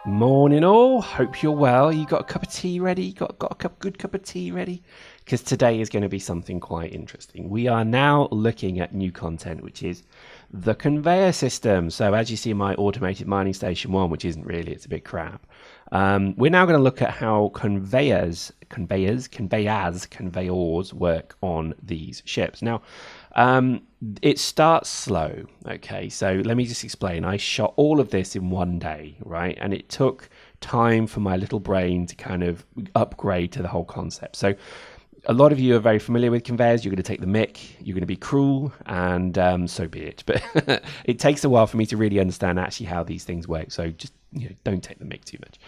Morning all, hope you're well. You got a cup of tea ready? Got a good cup of tea ready? Because today is going to be something quite interesting. We are now looking at new content, which is the conveyor system. So as you see my automated mining station 1, which isn't really, it's a bit crap. We're now going to look at how conveyors work on these ships. Now, it starts slow. Okay, so let me just explain. I shot all of this in one day, right? And it took time for my little brain to kind of upgrade to the whole concept. So a lot of you are very familiar with conveyors. You're going to take the mick, you're going to be cruel, and so be it. But it takes a while for me to really understand actually how these things work. So just don't take the mick too much.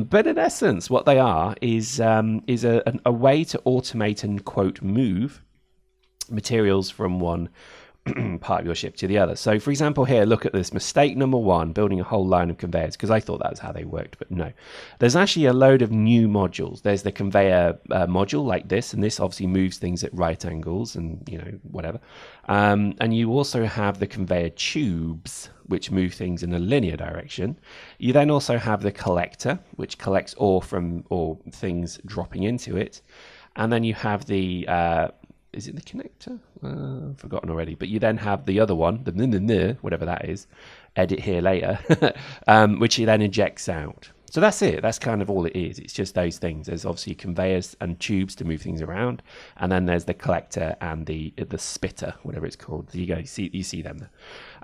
But in essence, what they are is a way to automate and quote move materials from one part of your ship to the other. So for example here, look at this mistake number 1, building a whole line of conveyors, because I thought that was how they worked, but no, there's actually a load of new modules. There's the conveyor module like this, and this obviously moves things at right angles and whatever, and you also have the conveyor tubes, which move things in a linear direction. You then also have the collector, which collects ore from things dropping into it, and then you have the is it the connector? I've forgotten already. But you then have the other one, the whatever that is, edit here later, which it then injects out. So that's it. That's kind of all it is. It's just those things. There's obviously conveyors and tubes to move things around, and then there's the collector and the spitter, whatever it's called. There you go. You see them there.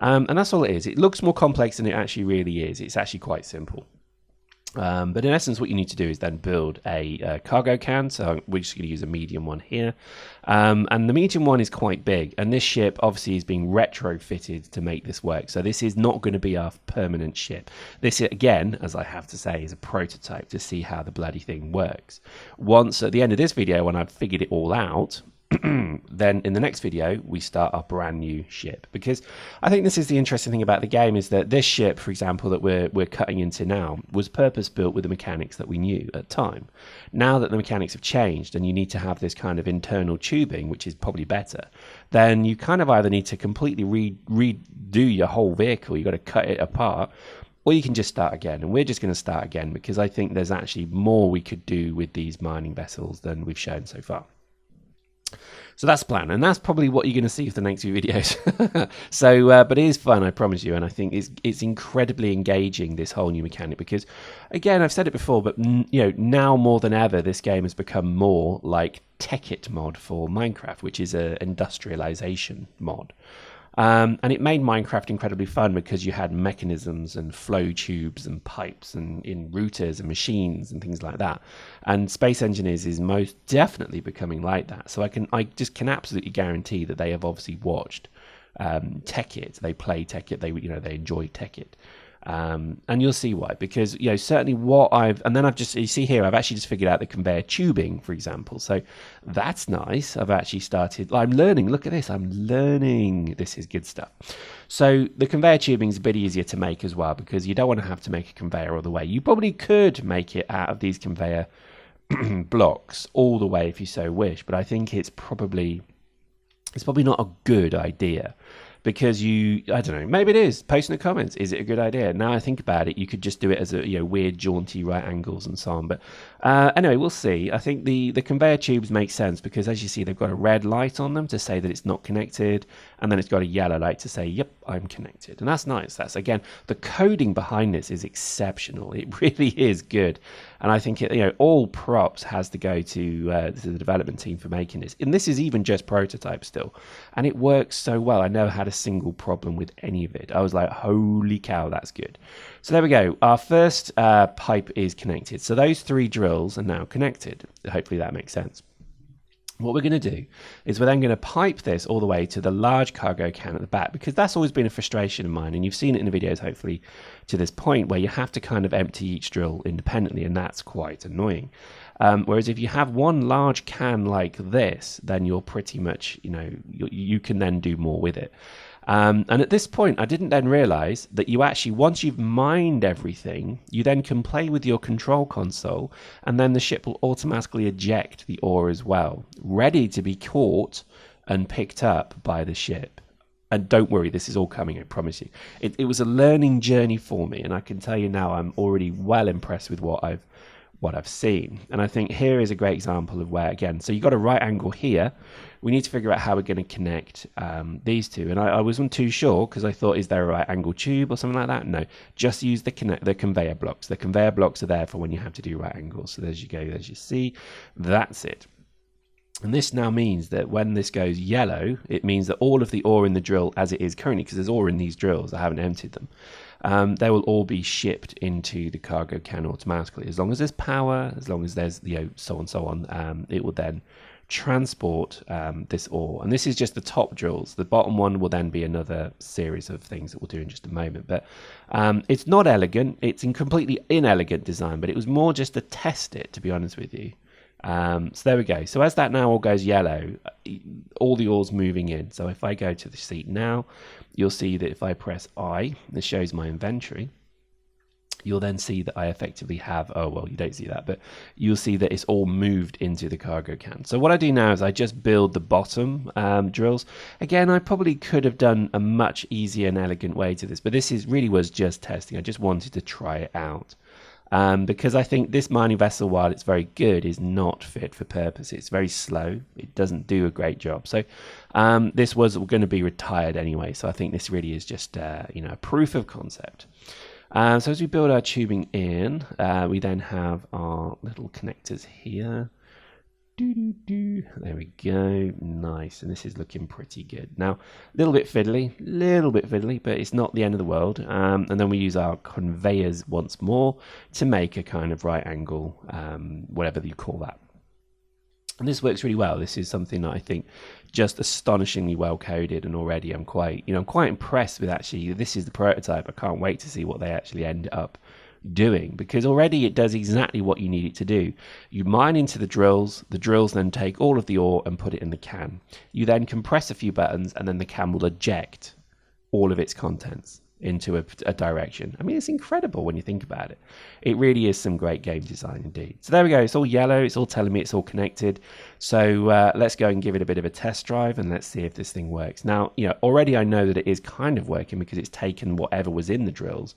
And that's all it is. It looks more complex than it actually really is. It's actually quite simple. But in essence, what you need to do is then build a cargo can. So we're just going to use a medium one here. And the medium one is quite big. And this ship obviously is being retrofitted to make this work. So this is not going to be our permanent ship. This, again, as I have to say, is a prototype to see how the bloody thing works. Once at the end of this video, when I've figured it all out, then in the next video we start our brand new ship, because I think this is the interesting thing about the game, is that this ship, for example, that we're cutting into now, was purpose built with the mechanics that we knew at the time. Now that the mechanics have changed and you need to have this kind of internal tubing, which is probably better, then you kind of either need to completely redo your whole vehicle. You've got to cut it apart, or you can just start again. And we're just going to start again because I think there's actually more we could do with these mining vessels than we've shown so far. So that's the plan, and that's probably what you're going to see for the next few videos. So, but it is fun, I promise you, and I think it's incredibly engaging, this whole new mechanic, because, again, I've said it before, but now more than ever, this game has become more like Tech-It mod for Minecraft, which is an industrialization mod. And it made Minecraft incredibly fun because you had mechanisms and flow tubes and pipes and in routers and machines and things like that. And Space Engineers is most definitely becoming like that. So I just can absolutely guarantee that they have obviously watched Tech-It. They play Tech-It. They enjoy Tech-It. And you'll see why, because certainly you see here, I've actually just figured out the conveyor tubing, for example. So that's nice. I've actually started, I'm learning. Look at this, I'm learning. This is good stuff. So the conveyor tubing is a bit easier to make as well, because you don't want to have to make a conveyor all the way. You probably could make it out of these conveyor blocks all the way if you so wish, but I think it's probably not a good idea. Because I don't know, maybe it is. Post in the comments, is it a good idea? Now I think about it, you could just do it as a weird jaunty right angles and so on. But anyway, we'll see. I think the conveyor tubes make sense because, as you see, they've got a red light on them to say that it's not connected, and then it's got a yellow light to say, yep, I'm connected. And that's nice. That's, again, the coding behind this is exceptional. It really is good. And I think all props has to go to the development team for making this. And this is even just prototype still, and it works so well. I never had a single problem with any of it. I was like, holy cow, that's good. So there we go. Our first pipe is connected. So those 3 drills are now connected. Hopefully that makes sense. What we're going to do is we're then going to pipe this all the way to the large cargo can at the back, because that's always been a frustration of mine, and you've seen it in the videos hopefully to this point, where you have to kind of empty each drill independently, and that's quite annoying. Whereas if you have one large can like this, then you're pretty much, you can then do more with it. And at this point, I didn't then realize that you actually, once you've mined everything, you then can play with your control console, and then the ship will automatically eject the ore as well, ready to be caught and picked up by the ship. And don't worry, this is all coming, I promise you. It was a learning journey for me, and I can tell you now I'm already well impressed with what I've seen. And I think here is a great example of where, again, so you've got a right angle here. We need to figure out how we're going to connect these two. And I wasn't too sure because I thought, is there a right angle tube or something like that? No, just use the conveyor blocks. The conveyor blocks are there for when you have to do right angles. So there's you go, there's you see, that's it. And this now means that when this goes yellow, it means that all of the ore in the drill as it is currently, because there's ore in these drills, I haven't emptied them, they will all be shipped into the cargo can automatically. As long as there's power, as long as there's, so on, it will then transport this ore. And this is just the top drills. The bottom one will then be another series of things that we'll do in just a moment. But it's not elegant. It's in completely inelegant design, but it was more just to test it, to be honest with you. So there we go. So as that now all goes yellow, all the ore's moving in. So if I go to the seat now, you'll see that if I press I, this shows my inventory. You'll then see that I effectively have, oh, well, you don't see that, but you'll see that it's all moved into the cargo can. So what I do now is I just build the bottom drills. Again, I probably could have done a much easier and elegant way to this, but this really was just testing. I just wanted to try it out. Because I think this mining vessel, while it's very good, is not fit for purpose. It's very slow. It doesn't do a great job. So this was going to be retired anyway. So I think this really is just a proof of concept. So as we build our tubing in, we then have our little connectors here. There we go, nice, and this is looking pretty good. Now, a little bit fiddly, but it's not the end of the world. And then we use our conveyors once more to make a kind of right angle, whatever you call that. And this works really well. This is something that I think just astonishingly well coded, and already I'm quite impressed with actually. This is the prototype. I can't wait to see what they actually end up doing, because already it does exactly what you need it to do. You mine into the drills then take all of the ore and put it in the can. You then compress a few buttons, and then the can will eject all of its contents into a direction. I mean, it's incredible when you think about it. It really is some great game design indeed. So there we go. It's all yellow. It's all telling me it's all connected. So let's go and give it a bit of a test drive, and let's see if this thing works. Now, already I know that it is kind of working because it's taken whatever was in the drills,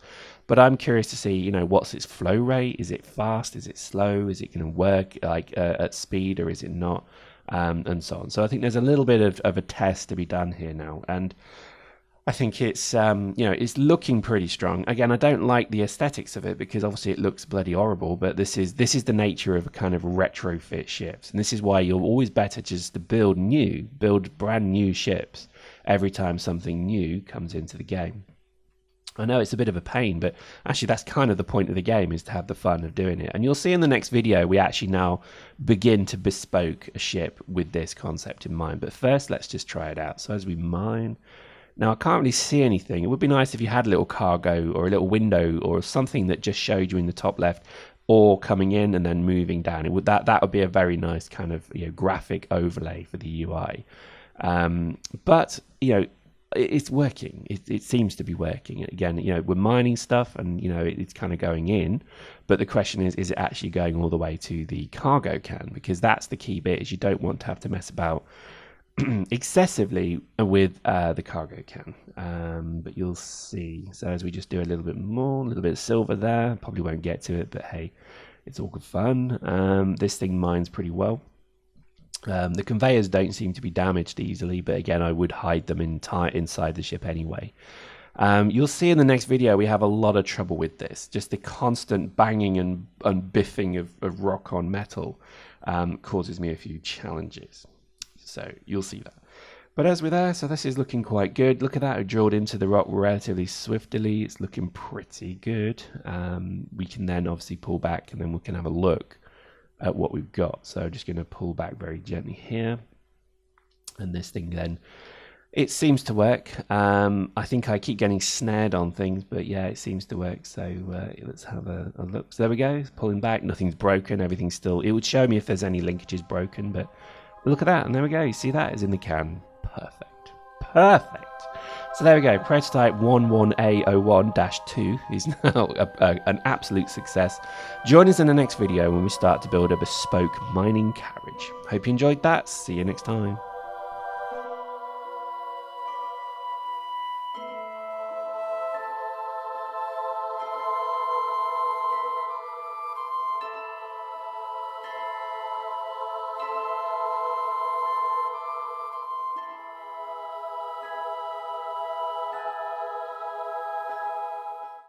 but I'm curious to see, what's its flow rate? Is it fast? Is it slow? Is it going to work at speed, or is it not? And so on. So I think there's a little bit of a test to be done here now. And I think it's it's looking pretty strong. Again, I don't like the aesthetics of it because obviously it looks bloody horrible, but this is the nature of a kind of retrofit ships, and this is why you're always better just to build brand new ships every time something new comes into the game. I know it's a bit of a pain, but actually that's kind of the point of the game, is to have the fun of doing it. And you'll see in the next video we actually now begin to bespoke a ship with this concept in mind. But first, let's just try it out. So as we mine. Now, I can't really see anything. It would be nice if you had a little cargo or a little window or something that just showed you in the top left, or coming in and then moving down. That would be a very nice kind of graphic overlay for the UI. But it's working. It seems to be working. Again, we're mining stuff, and it's kind of going in. But the question is it actually going all the way to the cargo can? Because that's the key bit. Is you don't want to have to mess about excessively with the cargo can, but you'll see. So as we just do a little bit of silver there, probably won't get to it, but hey, it's all good fun. This thing mines pretty well. The conveyors don't seem to be damaged easily, but again, I would hide them inside the ship anyway. You'll see in the next video we have a lot of trouble with this. Just the constant banging and biffing of rock on metal causes me a few challenges. So you'll see that. But as we're there, so this is looking quite good. Look at that, it drilled into the rock relatively swiftly. It's looking pretty good. We can then obviously pull back, and then we can have a look at what we've got. So I'm just going to pull back very gently here. And this thing then, it seems to work. I think I keep getting snared on things, but yeah, it seems to work. So let's have a look. So there we go, it's pulling back, nothing's broken, everything's still, it would show me if there's any linkages broken, but look at that, and there we go. You see that is in the can. Perfect. So there we go. Prototype 11A01-2 is now an absolute success. Join us in the next video when we start to build a bespoke mining carriage. Hope you enjoyed that. See you next time.